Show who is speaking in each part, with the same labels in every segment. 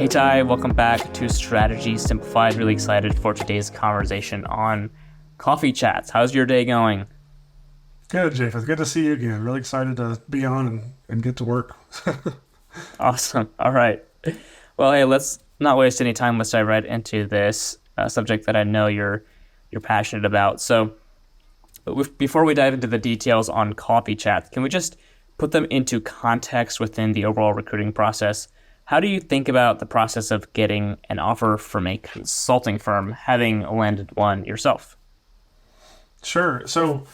Speaker 1: Hey Ty, welcome back to Strategy Simplified. Really excited for today's conversation on coffee chats. How's your day going?
Speaker 2: Good, Japheth. Good to see you again. Really excited to be on and get to work.
Speaker 1: Awesome. All right. Well, hey, let's not waste any time. Let's dive right into this subject that I know you're passionate about. So, before we dive into the details on coffee chats, can we just put them into context within the overall recruiting process? How do you think about the process of getting an offer from a consulting firm, having landed one yourself?
Speaker 2: Sure. So,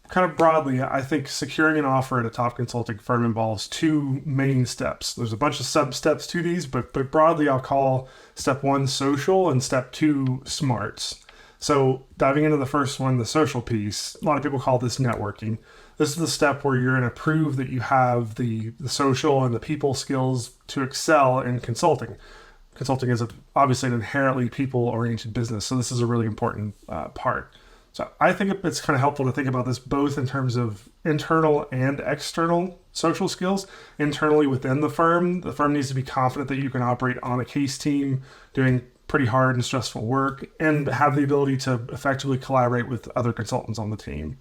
Speaker 2: kind of broadly, I think securing an offer at a top consulting firm involves two main steps. There's a bunch of sub steps to these, but broadly, I'll call step one social and step two smarts. So, diving into the first one, the social piece, a lot of people call this networking. This is the step where you're going to prove that you have the social and the people skills to excel in consulting. Consulting is obviously an inherently people-oriented business, so this is a really important part. So I think it's kind of helpful to think about this both in terms of internal and external social skills. Internally within the firm needs to be confident that you can operate on a case team, doing pretty hard and stressful work, and have the ability to effectively collaborate with other consultants on the team.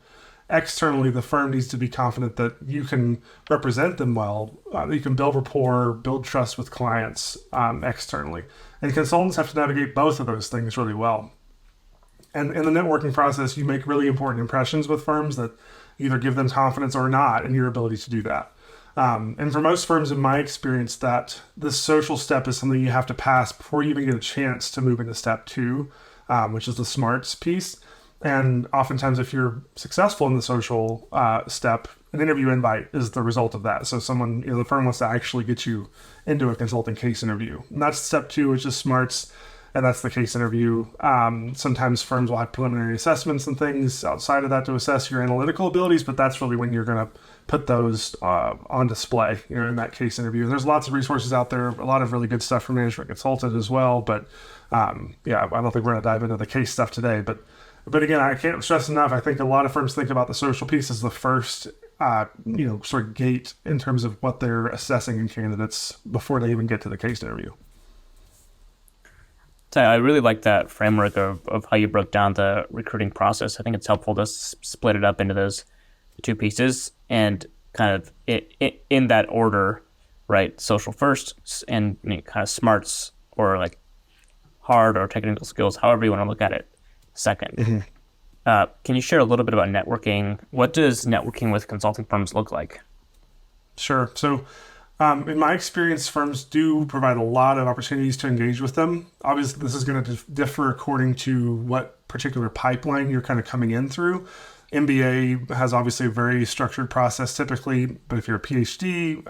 Speaker 2: Externally, the firm needs to be confident that you can represent them well, you can build rapport, build trust with clients externally. And consultants have to navigate both of those things really well. And in the networking process, you make really important impressions with firms that either give them confidence or not in your ability to do that. And for most firms, in my experience, that this social step is something you have to pass before you even get a chance to move into step two, which is the smarts piece. And oftentimes, if you're successful in the social step, an interview invite is the result of that. So the firm wants to actually get you into a consulting case interview. And that's step two, which is smarts. And that's the case interview. Sometimes firms will have preliminary assessments and things outside of that to assess your analytical abilities, but that's really when you're going to put those on display, in that case interview. There's lots of resources out there, a lot of really good stuff from Management Consultant as well. But I don't think we're going to dive into the case stuff today. But again, I can't stress enough. I think a lot of firms think about the social piece as the first, sort of gate in terms of what they're assessing in candidates before they even get to the case interview.
Speaker 1: I really like that framework of how you broke down the recruiting process. I think it's helpful to split it up into those two pieces and kind of in that order, right? Social first and kind of smarts or like hard or technical skills, however you want to look at it, second. Mm-hmm. Can you share a little bit about networking? What does networking with consulting firms look like?
Speaker 2: Sure. So in my experience, firms do provide a lot of opportunities to engage with them. Obviously, this is going to differ according to what particular pipeline you're kind of coming in through. MBA has obviously a very structured process typically, but if you're a PhD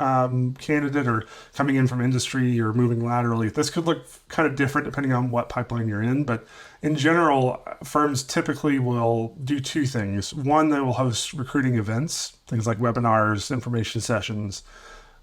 Speaker 2: candidate or coming in from industry or moving laterally, this could look kind of different depending on what pipeline you're in. But in general, firms typically will do two things. One, they will host recruiting events, things like webinars, information sessions,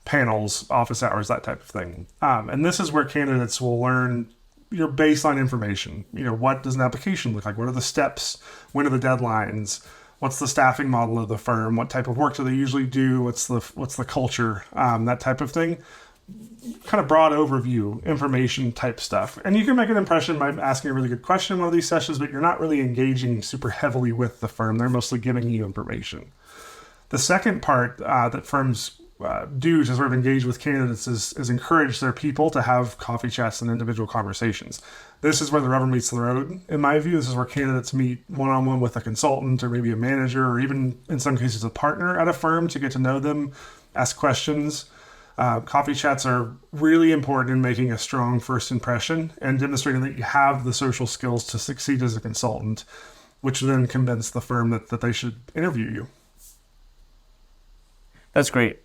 Speaker 2: panels, office hours, that type of thing. And this is where candidates will learn your baseline information. What does an application look like? What are the steps? When are the deadlines? What's the staffing model of the firm? What type of work do they usually do? What's the culture? That type of thing. Kind of broad overview, information type stuff. And you can make an impression by asking a really good question in one of these sessions, but you're not really engaging super heavily with the firm. They're mostly giving you information. The second part that firms do to sort of engage with candidates is encourage their people to have coffee chats and individual conversations. This is where the rubber meets the road. In my view, this is where candidates meet one-on-one with a consultant or maybe a manager or even in some cases a partner at a firm to get to know them, ask questions. Coffee chats are really important in making a strong first impression and demonstrating that you have the social skills to succeed as a consultant, which then convince the firm that they should interview you.
Speaker 1: That's great.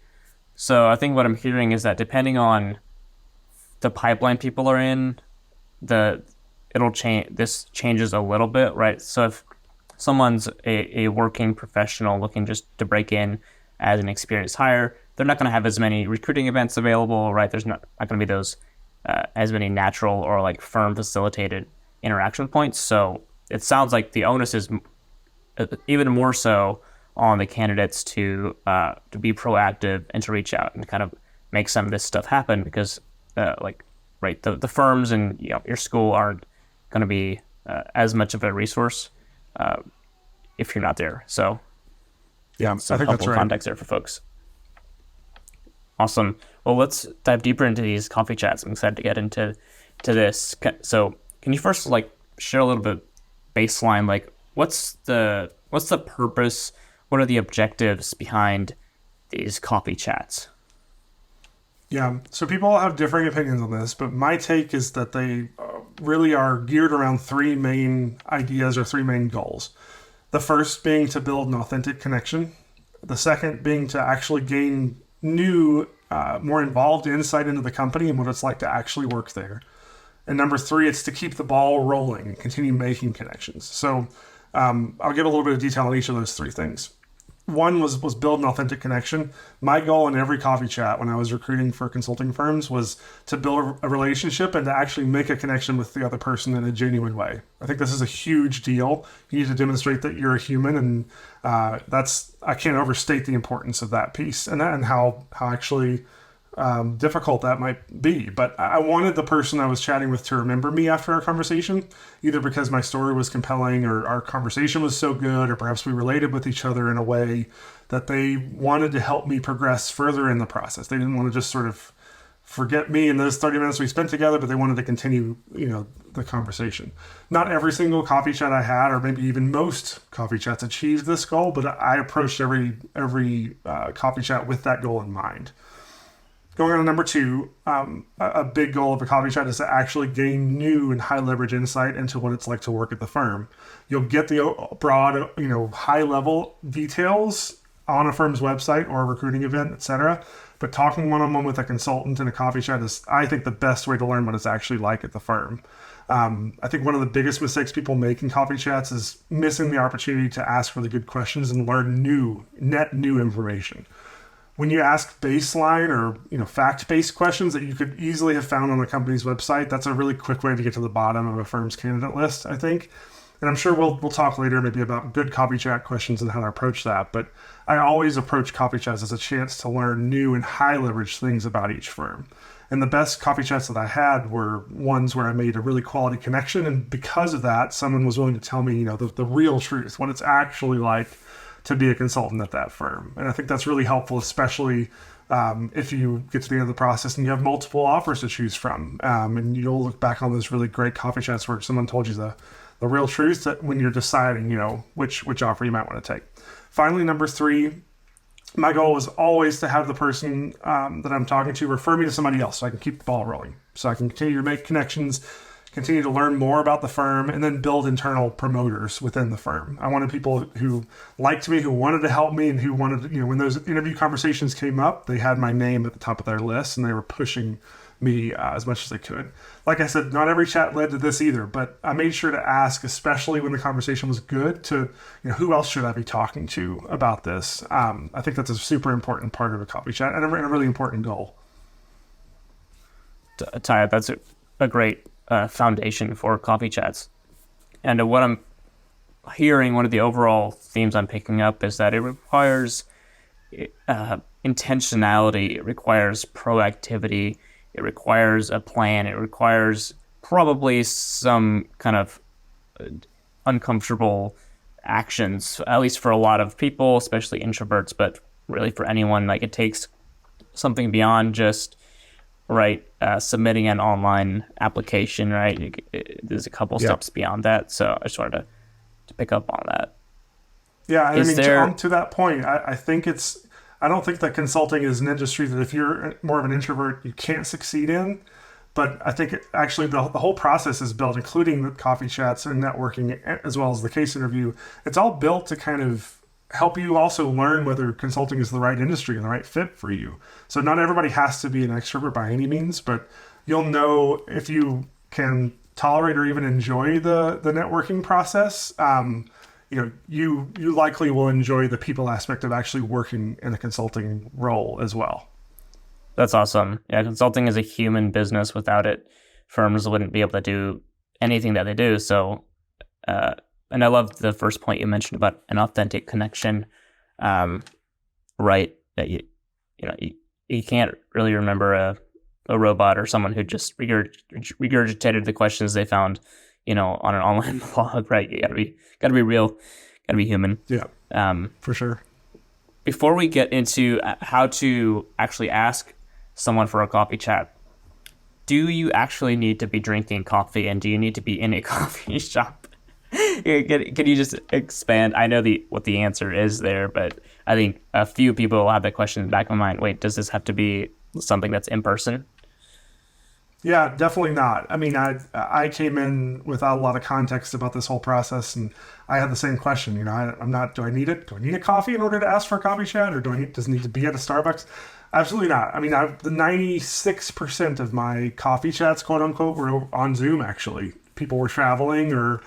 Speaker 1: So I think what I'm hearing is that depending on the pipeline people are in, it'll change. This changes a little bit, right? So if someone's a working professional looking just to break in as an experienced hire, they're not going to have as many recruiting events available, right? There's not going to be those as many natural or like firm facilitated interaction points. So it sounds like the onus is even more so on the candidates to be proactive and to reach out and kind of make some of this stuff happen because right? The firms and your school aren't going to be as much of a resource if you're not there. So
Speaker 2: Yeah, I
Speaker 1: some
Speaker 2: think that's
Speaker 1: helpful
Speaker 2: right.
Speaker 1: context there for folks. Awesome. Well, let's dive deeper into these coffee chats. I'm excited to get into this. So, can you first like share a little bit baseline? Like, what's the purpose? What are the objectives behind these coffee chats?
Speaker 2: Yeah, so people have differing opinions on this, but my take is that they really are geared around three main ideas or three main goals. The first being to build an authentic connection. The second being to actually gain new, more involved insight into the company and what it's like to actually work there. And number three, it's to keep the ball rolling and continue making connections. So I'll give a little bit of detail on each of those three things. One was build an authentic connection. My goal in every coffee chat when I was recruiting for consulting firms was to build a relationship and to actually make a connection with the other person in a genuine way. I think this is a huge deal. You need to demonstrate that you're a human, and that's I can't overstate the importance of that piece and how actually difficult that might be. But I wanted the person I was chatting with to remember me after our conversation, either because my story was compelling or our conversation was so good, or perhaps we related with each other in a way that they wanted to help me progress further in the process. They didn't want to just sort of forget me in those 30 minutes we spent together, but they wanted to continue, the conversation. Not every single coffee chat I had, or maybe even most coffee chats, achieved this goal, but I approached every coffee chat with that goal in mind. Going on to number two, a big goal of a coffee chat is to actually gain new and high leverage insight into what it's like to work at the firm. You'll get the broad, high level details on a firm's website or a recruiting event, etc. But talking one on one with a consultant in a coffee chat is, I think, the best way to learn what it's actually like at the firm. I think one of the biggest mistakes people make in coffee chats is missing the opportunity to ask really good questions and learn net new information. When you ask baseline or fact-based questions that you could easily have found on a company's website, that's a really quick way to get to the bottom of a firm's candidate list, I think. And I'm sure we'll talk later maybe about good coffee chat questions and how to approach that. But I always approach coffee chats as a chance to learn new and high leverage things about each firm. And the best coffee chats that I had were ones where I made a really quality connection. And because of that, someone was willing to tell me, the real truth, what it's actually like to be a consultant at that firm. And I think that's really helpful, especially if you get to the end of the process and you have multiple offers to choose from. And you'll look back on those really great coffee chats where someone told you the real truth that when you're deciding, which offer you might want to take. Finally, number three, my goal was always to have the person that I'm talking to refer me to somebody else so I can keep the ball rolling. So I can continue to make connections, continue to learn more about the firm, and then build internal promoters within the firm. I wanted people who liked me, who wanted to help me, and who wanted to, when those interview conversations came up, they had my name at the top of their list and they were pushing me as much as they could. Like I said, not every chat led to this either, but I made sure to ask, especially when the conversation was good, to who else should I be talking to about this? I think that's a super important part of a coffee chat and a really important goal.
Speaker 1: Ty, that's a great foundation for coffee chats. And what I'm hearing, one of the overall themes I'm picking up is that it requires intentionality, it requires proactivity, it requires a plan, it requires probably some kind of uncomfortable actions, at least for a lot of people, especially introverts, but really for anyone. Like, it takes something beyond just submitting an online application, right? There's a couple steps beyond that. So I just wanted to pick up on that.
Speaker 2: Yeah, and
Speaker 1: Is there,
Speaker 2: to that point, I don't think that consulting is an industry that if you're more of an introvert, you can't succeed in. But I think actually the whole process is built, including the coffee chats and networking, as well as the case interview. It's all built to kind of help you also learn whether consulting is the right industry and the right fit for you. So not everybody has to be an extrovert by any means, but you'll know if you can tolerate or even enjoy the networking process. You likely will enjoy the people aspect of actually working in a consulting role as well.
Speaker 1: that's awesome. Yeah, consulting is a human business. Without it, firms wouldn't be able to do anything that they do. So, and I love the first point you mentioned about an authentic connection, right? That you can't really remember a robot or someone who just regurgitated the questions they found, on an online blog, right? You gotta be real, gotta be human.
Speaker 2: Yeah,
Speaker 1: Um,
Speaker 2: for sure.
Speaker 1: Before we get into how to actually ask someone for a coffee chat, do you actually need to be drinking coffee, and do you need to be in a coffee shop? Can you just expand? I know what the answer is there, but I think a few people will have that question in the back of my mind. Wait, does this have to be something that's in person?
Speaker 2: Yeah, definitely not. I mean, I came in without a lot of context about this whole process, and I had the same question. I'm not. Do I need it? Do I need a coffee in order to ask for a coffee chat, or does it need to be at a Starbucks? Absolutely not. I mean, the 96% of my coffee chats, quote unquote, were on Zoom. Actually, people were traveling or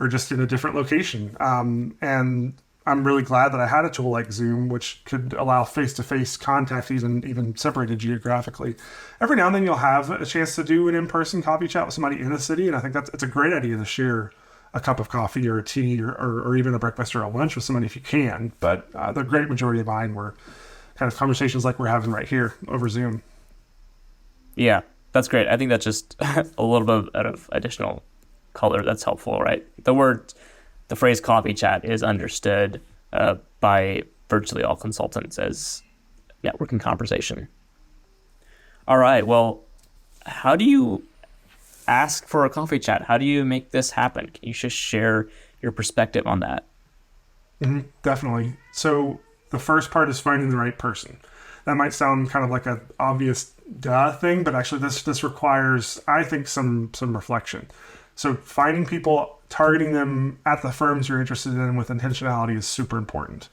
Speaker 2: just in a different location, and I'm really glad that I had a tool like Zoom, which could allow face-to-face contact, even separated geographically. Every now and then, you'll have a chance to do an in-person coffee chat with somebody in a city, and I think it's a great idea to share a cup of coffee or a tea or even a breakfast or a lunch with somebody if you can. But the great majority of mine were kind of conversations like we're having right here over Zoom.
Speaker 1: Yeah, that's great. I think that's just a little bit of additional color that's helpful, right? The phrase coffee chat is understood by virtually all consultants as networking conversation. All right, well, how do you ask for a coffee chat? How do you make this happen? Can you just share your perspective on that?
Speaker 2: Definitely. So the first part is finding the right person. That might sound kind of like an obvious duh thing, but actually this requires, I think, some reflection. So finding people, targeting them at the firms you're interested in with intentionality is super important.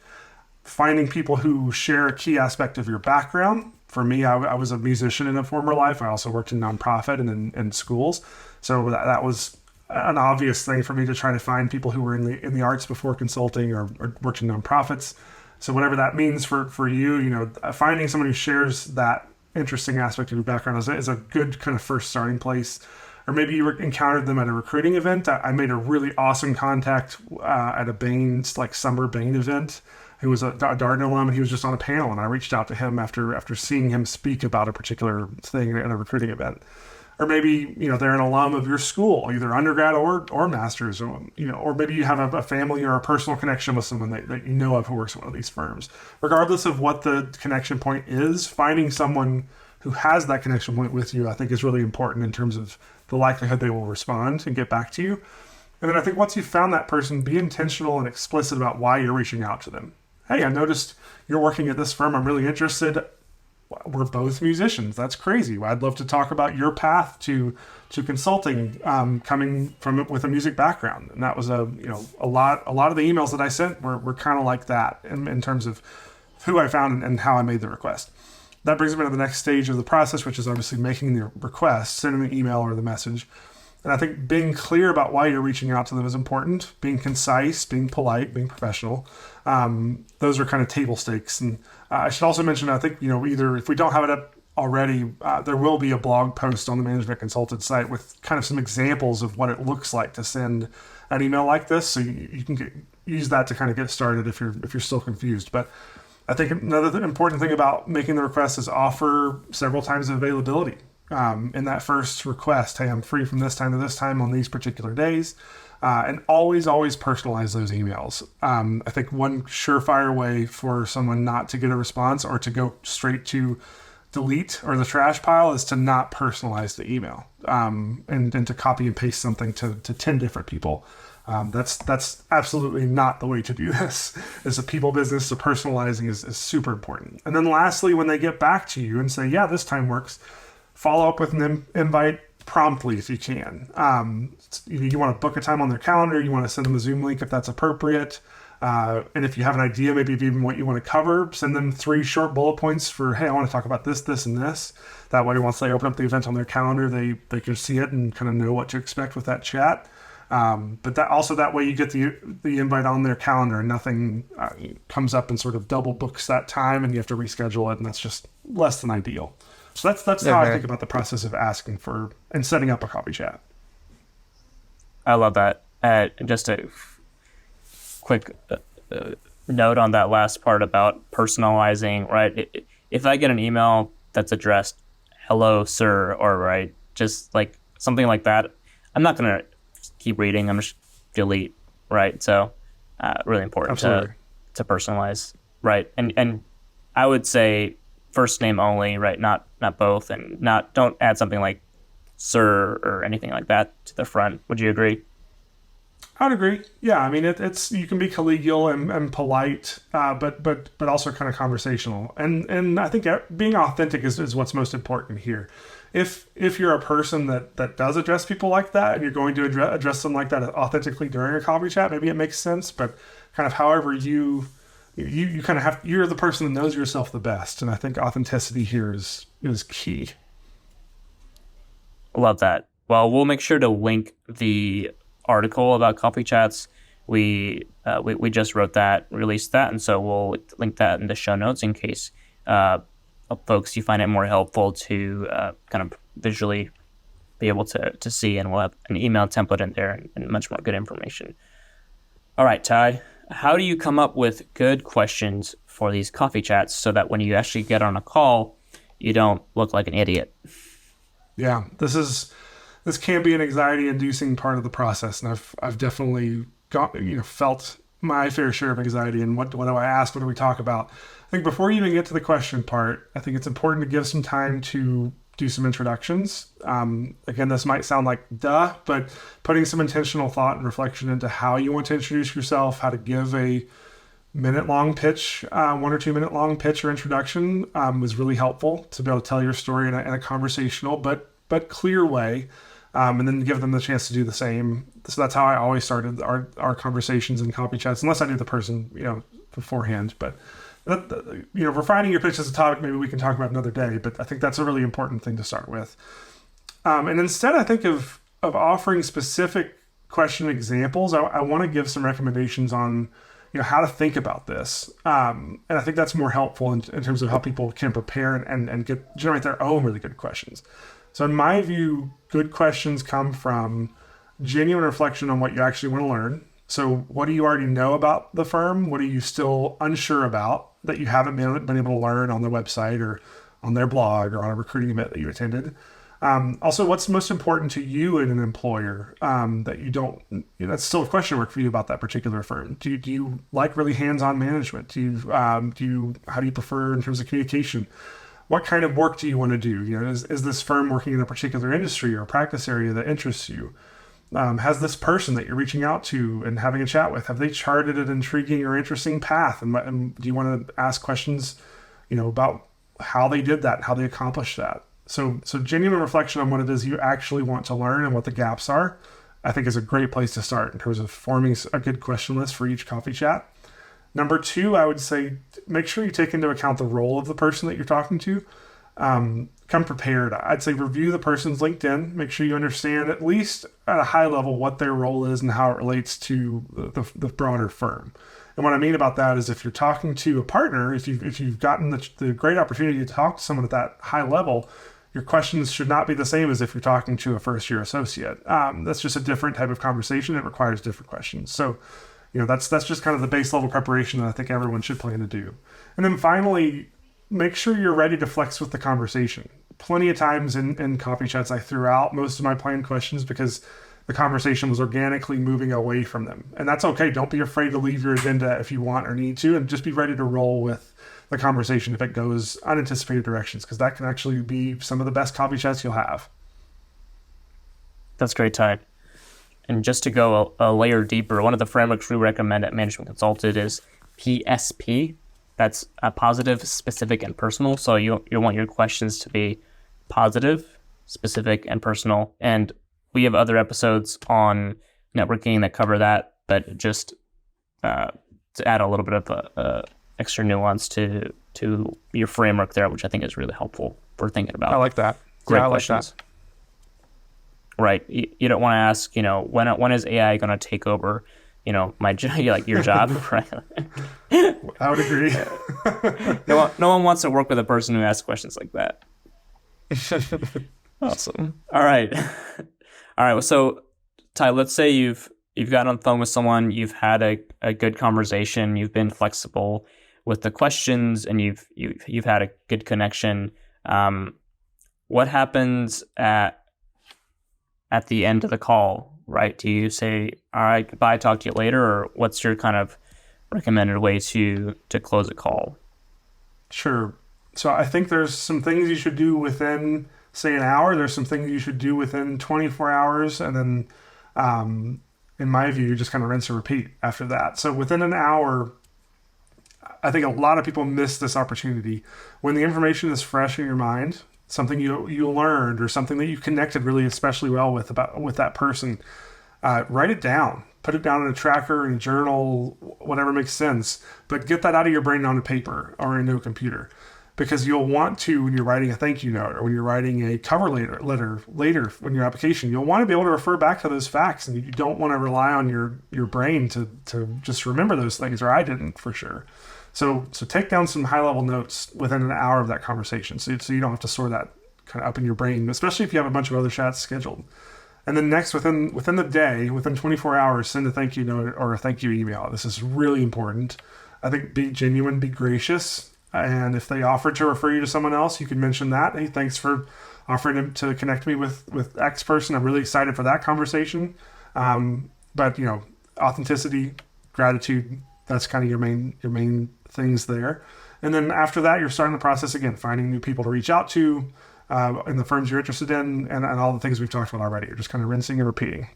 Speaker 2: Finding people who share a key aspect of your background. For me, I was a musician in a former life. I also worked in nonprofit and in schools. So that was an obvious thing for me to try to find people who were in the arts before consulting or worked in nonprofits. So whatever that means for you, finding someone who shares that interesting aspect of your background is a good kind of first starting place. Or maybe you encountered them at a recruiting event. I made a really awesome contact at a Bain, like summer Bain event, who was a Darden alum, and he was just on a panel, and I reached out to him after seeing him speak about a particular thing at a recruiting event. Or maybe they're an alum of your school, either undergrad or master's, or maybe you have a family or a personal connection with someone that you know of who works at one of these firms. Regardless of what the connection point is, finding someone who has that connection point with you, I think, is really important in terms of the likelihood they will respond and get back to you. And then I think once you've found that person, be intentional and explicit about why you're reaching out to them. Hey, I noticed you're working at this firm. I'm really interested. We're both musicians. That's crazy. I'd love to talk about your path to consulting, coming from with a music background. And that was a lot of the emails that I sent were kind of like that in terms of who I found and how I made the request. That brings me to the next stage of the process, which is obviously making the request, sending the email or the message. And I think being clear about why you're reaching out to them is important. Being concise, being polite, being professional. Those are kind of table stakes. And I should also mention, I think, either if we don't have it up already, there will be a blog post on the Management Consulted site with kind of some examples of what it looks like to send an email like this. So you can use that to kind of get started if you're still confused. But I think another important thing about making the request is offer several times of availability. In that first request, hey, I'm free from this time to this time on these particular days. And always personalize those emails. I think one surefire way for someone not to get a response or to go straight to delete or the trash pile is to not personalize the email and to copy and paste something to 10 different people. That's absolutely not the way to do this. As a people business, so personalizing is super important. And then lastly, when they get back to you and say, yeah, this time works, follow up with an invite promptly if you can. You want to book a time on their calendar. You want to send them a Zoom link if that's appropriate. And if you have an idea, maybe of even what you want to cover, send them 3 short bullet points for, hey, I want to talk about this, this, and this. That way, once they open up the event on their calendar, they can see it and kind of know what to expect with that chat. But that way you get the invite on their calendar and nothing comes up and sort of double books that time and you have to reschedule it, and that's just less than ideal. So that's how I think about the process of asking for and setting up a coffee chat.
Speaker 1: I love that. Just a quick note on that last part about personalizing, right? If I get an email that's addressed, hello, sir, or right, just like something like that. I'm not gonna keep reading. I'm just delete, right? So really important
Speaker 2: Absolutely.
Speaker 1: to personalize, right? And I would say first name only, right? Not both, and not don't add something like sir or anything like that to the front. Would you agree?
Speaker 2: I'd agree. Yeah, I mean, it's you can be collegial and polite, but also kind of conversational. And I think being authentic is what's most important here. If you're a person that does address people like that, and you're going to address them like that authentically during a coffee chat, maybe it makes sense. But kind of however you kind of have, you're the person that knows yourself the best, and I think authenticity here is key.
Speaker 1: Love that. Well, we'll make sure to link the article about coffee chats. We just wrote that, released that, and so we'll link that in the show notes in case folks you find it more helpful to kind of visually be able to see, and we'll have an email template in there and much more good information. All right, Ty, how do you come up with good questions for these coffee chats so that when you actually get on a call, you don't look like an idiot?
Speaker 2: Yeah, this can be an anxiety-inducing part of the process, and I've definitely felt my fair share of anxiety. And what do I ask? What do we talk about? I think before you even get to the question part, I think it's important to give some time to do some introductions. Again, this might sound like duh, but putting some intentional thought and reflection into how you want to introduce yourself, how to give a minute-long pitch, 1 or 2 minute long pitch or introduction was really helpful to be able to tell your story in a conversational but clear way, and then give them the chance to do the same. So that's how I always started our conversations and copy chats, unless I knew the person beforehand. But refining your pitch as a topic, maybe we can talk about another day. But I think that's a really important thing to start with. And instead, I think of offering specific question examples. I want to give some recommendations on how to think about this. And I think that's more helpful in terms of how people can prepare and generate their own really good questions. So in my view, good questions come from genuine reflection on what you actually want to learn. So what do you already know about the firm? What are you still unsure about that you haven't been able to learn on their website or on their blog or on a recruiting event that you attended? Also, what's most important to you in an employer that you don't, that's still a question mark for you about that particular firm. Do you like really hands-on management? How do you prefer in terms of communication? What kind of work do you want to do? Is this firm working in a particular industry or practice area that interests you? Has this person that you're reaching out to and having a chat with, have they charted an intriguing or interesting path? And do you want to ask questions, about how they did that, how they accomplished that? So genuine reflection on what it is you actually want to learn and what the gaps are, I think is a great place to start in terms of forming a good question list for each coffee chat. Number two, I would say make sure you take into account the role of the person that you're talking to. Come prepared. I'd say review the person's LinkedIn. Make sure you understand at least at a high level what their role is and how it relates to the broader firm. And what I mean about that is if you're talking to a partner, if you've gotten the great opportunity to talk to someone at that high level, your questions should not be the same as if you're talking to a first-year associate. That's just a different type of conversation. It requires different questions. So that's just kind of the base level preparation that I think everyone should plan to do. And then finally, make sure you're ready to flex with the conversation. Plenty of times in coffee chats, I threw out most of my planned questions because the conversation was organically moving away from them. And that's okay. Don't be afraid to leave your agenda if you want or need to, and just be ready to roll with the conversation if it goes unanticipated directions, because that can actually be some of the best coffee chats you'll have.
Speaker 1: That's great, Ty. And just to go a layer deeper, one of the frameworks we recommend at Management Consulted is PSP. That's positive, specific, and personal. So you want your questions to be positive, specific, and personal. And we have other episodes on networking that cover that, but just to add a little bit of extra nuance to your framework there, which I think is really helpful for thinking about.
Speaker 2: I like that.
Speaker 1: Great
Speaker 2: I like
Speaker 1: questions.
Speaker 2: that.
Speaker 1: Right. You don't want to ask, when is AI going to take over, my like your job, right?
Speaker 2: I would agree.
Speaker 1: No one wants to work with a person who asks questions like that. Awesome. All right. All right. So, Ty, let's say you've gotten on the phone with someone, you've had a good conversation, you've been flexible with the questions, and you've had a good connection. what happens at the end of the call, right? Do you say, all right, goodbye, talk to you later, or what's your kind of recommended way to close a call?
Speaker 2: Sure. So I think there's some things you should do within, say, an hour. There's some things you should do within 24 hours. And then, in my view, you just kind of rinse and repeat after that. So within an hour, I think a lot of people miss this opportunity. When the information is fresh in your mind, something you learned or something that you connected really especially well with that person, write it down. Put it down in a tracker, in a journal, whatever makes sense. But get that out of your brain onto paper or into a computer, because you'll want to, when you're writing a thank you note or when you're writing a cover letter later when your application, you'll want to be able to refer back to those facts, and you don't want to rely on your brain to just remember those things, or I didn't for sure. So take down some high level notes within an hour of that conversation, so you don't have to store that kind of up in your brain, especially if you have a bunch of other chats scheduled. And then next, within the day, within 24 hours, send a thank you note or a thank you email. This is really important. I think be genuine, be gracious. And if they offer to refer you to someone else, you can mention that. Hey, thanks for offering to connect me with X person. I'm really excited for that conversation. But authenticity, gratitude, that's kind of your main things there. And then after that, you're starting the process again, finding new people to reach out to, in the firms you're interested in, and all the things we've talked about already. You're just kind of rinsing and repeating.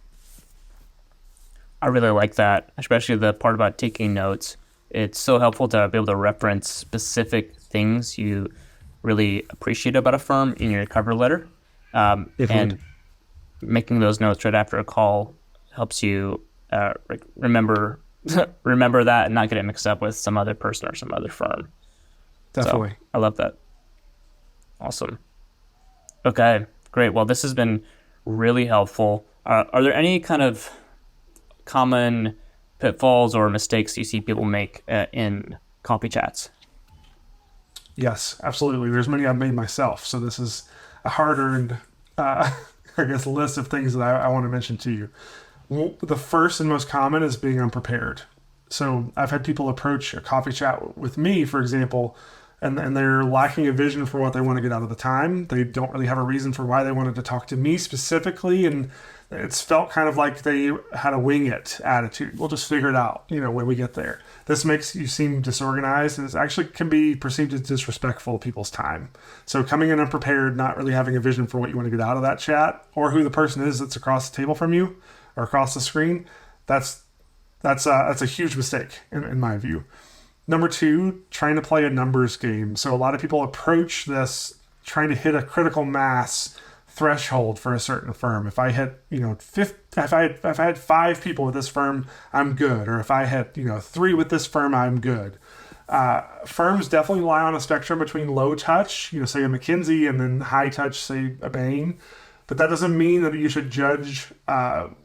Speaker 1: I really like that, especially the part about taking notes. It's so helpful to be able to reference specific things you really appreciate about a firm in your cover letter. And making those notes right after a call helps you remember remember that and not get it mixed up with some other person or some other firm.
Speaker 2: Definitely.
Speaker 1: So, I love that. Awesome. Okay, great. Well, this has been really helpful. Are there any kind of common pitfalls or mistakes you see people make in coffee chats?
Speaker 2: Yes, absolutely. There's many I've made myself. So this is a hard-earned, I guess, list of things that I want to mention to you. Well, the first and most common is being unprepared. So I've had people approach a coffee chat with me, for example, and they're lacking a vision for what they want to get out of the time. They don't really have a reason for why they wanted to talk to me specifically, and it's felt kind of like they had a wing it attitude. We'll just figure it out, when we get there. This makes you seem disorganized, and it actually can be perceived as disrespectful of people's time. So coming in unprepared, not really having a vision for what you want to get out of that chat, or who the person is that's across the table from you or across the screen, that's a huge mistake in my view. Number two, trying to play a numbers game. So a lot of people approach this trying to hit a critical mass threshold for a certain firm. If I hit, if I had 5 people with this firm, I'm good. Or if I hit, 3 with this firm, I'm good. Firms definitely lie on a spectrum between low touch, say a McKinsey, and then high touch, say a Bain. But that doesn't mean that you should judge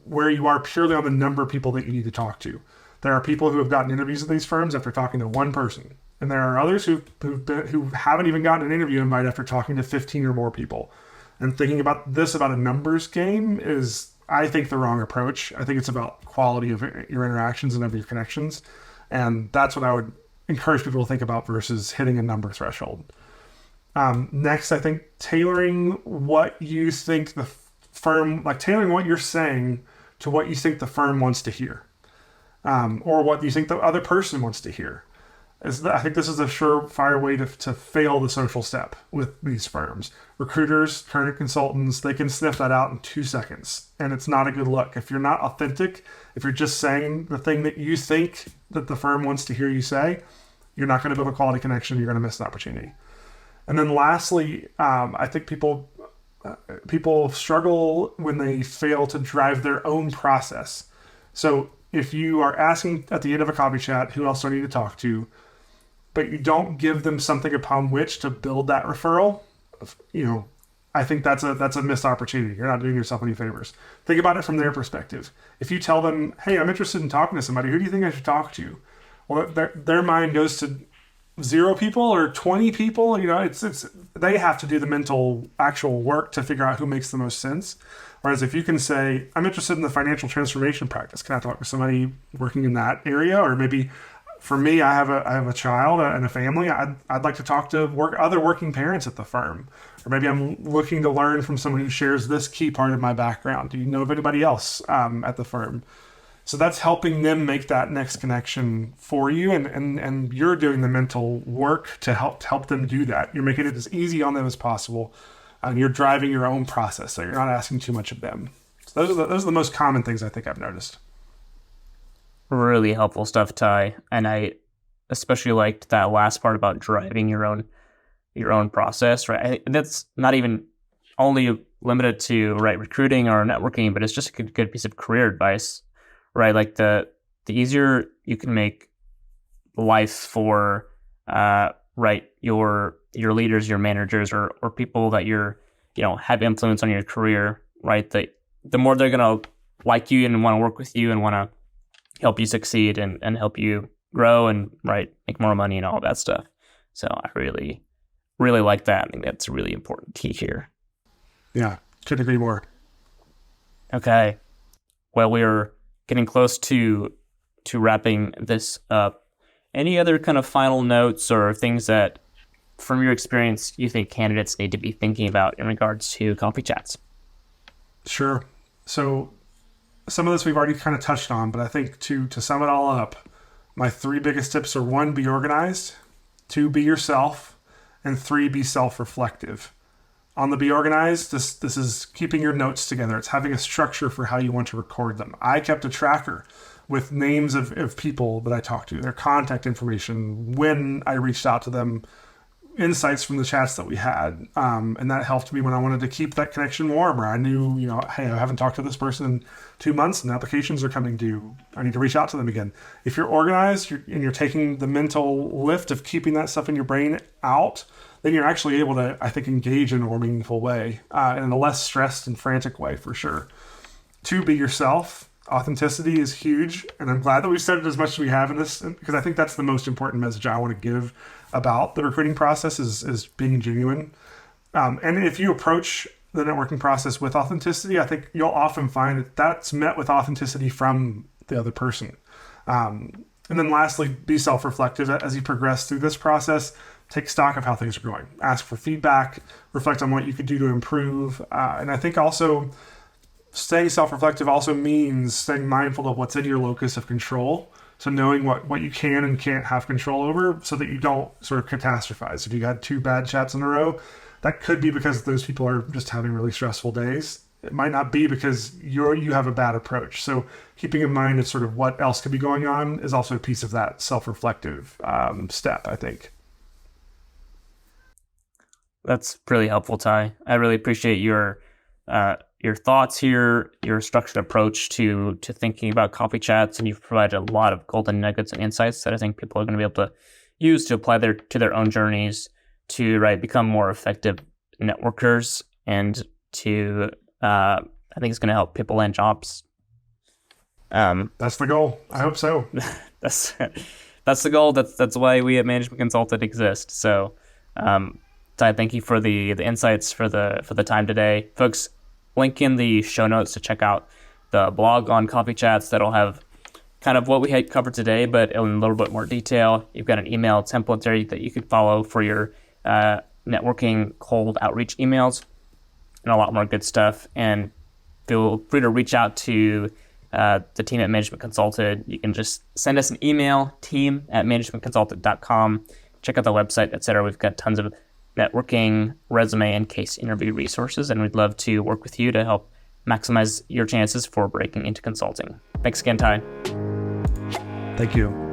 Speaker 2: where you are purely on the number of people that you need to talk to. There are people who have gotten interviews at these firms after talking to one person. And there are others who haven't even gotten an interview invite after talking to 15 or more people. And thinking about a numbers game is, I think, the wrong approach. I think it's about quality of your interactions and of your connections. And that's what I would encourage people to think about versus hitting a number threshold. Next, I think tailoring what you think the firm, like tailoring what you're saying to what you think the firm wants to hear. Or what you think the other person wants to hear. I think this is a surefire way to fail the social step with these firms. Recruiters, current consultants, they can sniff that out in 2 seconds. And it's not a good look. If you're not authentic, if you're just saying the thing that you think that the firm wants to hear you say, you're not going to build a quality connection. You're going to miss an opportunity. And then lastly, I think people struggle when they fail to drive their own process. So if you are asking at the end of a coffee chat, who else do I need to talk to, but you don't give them something upon which to build that referral, I think that's a missed opportunity. You're not doing yourself any favors. Think about it from their perspective. If you tell them, hey, I'm interested in talking to somebody, who do you think I should talk to? Well, their mind goes to 0 people or 20 people. It's they have to do the mental actual work to figure out who makes the most sense. Whereas if you can say, I'm interested in the financial transformation practice, can I talk to somebody working in that area? Or maybe For me, I have a child and a family. I'd like to talk to other working parents at the firm, or maybe I'm looking to learn from someone who shares this key part of my background. Do you know of anybody else at the firm? So that's helping them make that next connection for you, and you're doing the mental work to help them do that. You're making it as easy on them as possible, and you're driving your own process, so you're not asking too much of them. So those are the most common things I think I've noticed.
Speaker 1: Really helpful stuff, Ty. And I especially liked that last part about driving your own process, right? That's not even only limited to right recruiting or networking, but it's just a good piece of career advice, right? Like the easier you can make life for right your leaders, your managers, or people that have influence on your career, right? The more they're gonna like you and want to work with you and want to help you succeed and help you grow and right make more money and all that stuff. So I really, really like that. I think that's a really important key here.
Speaker 2: Yeah, couldn't agree more.
Speaker 1: Okay. Well, we're getting close to wrapping this up. Any other kind of final notes or things that, from your experience, you think candidates need to be thinking about in regards to coffee chats?
Speaker 2: Sure. So some of this we've already kind of touched on, but I think to sum it all up, my three biggest tips are: one, be organized; two, be yourself; and three, be self-reflective. On the be organized, this is keeping your notes together. It's having a structure for how you want to record them. I kept a tracker with names of people that I talked to, their contact information, when I reached out to them, insights from the chats that we had. And that helped me when I wanted to keep that connection warm, or I knew, hey, I haven't talked to this person in 2 months and applications are coming due. I need to reach out to them again. If you're organized and you're taking the mental lift of keeping that stuff in your brain out, then you're actually able to, I think, engage in a more meaningful way, and in a less stressed and frantic way, for sure. Two, be yourself. Authenticity is huge, and I'm glad that we've said it as much as we have in this, because I think that's the most important message I want to give about the recruiting process is being genuine. And if you approach the networking process with authenticity, I think you'll often find that that's met with authenticity from the other person. And then lastly, be self-reflective as you progress through this process. Take stock of how things are going. Ask for feedback. Reflect on what you could do to improve. And I think also staying self-reflective also means staying mindful of what's in your locus of control. So knowing what you can and can't have control over so that you don't sort of catastrophize. If you had 2 bad chats in a row, that could be because those people are just having really stressful days. It might not be because you have a bad approach. So keeping in mind of sort of what else could be going on is also a piece of that self-reflective step, I think.
Speaker 1: That's really helpful, Ty. I really appreciate your thoughts here, your structured approach to thinking about coffee chats, and you've provided a lot of golden nuggets and insights that I think people are going to be able to use to apply to their own journeys to become more effective networkers, and to I think it's going to help people land jobs.
Speaker 2: That's the goal. I hope so.
Speaker 1: That's the goal. That's why we at Management Consultant exist. So, Ty, thank you for the insights, for the time today, folks. Link in the show notes to check out the blog on coffee chats that'll have kind of what we had covered today, but in a little bit more detail. You've got an email template there that you could follow for your networking cold outreach emails, and a lot more good stuff. And feel free to reach out to the team at Management Consulted. You can just send us an email, team@managementconsulted.com. Check out the website, etc. We've got tons of networking, resume, and case interview resources, and we'd love to work with you to help maximize your chances for breaking into consulting. Thanks again, Ty.
Speaker 2: Thank you.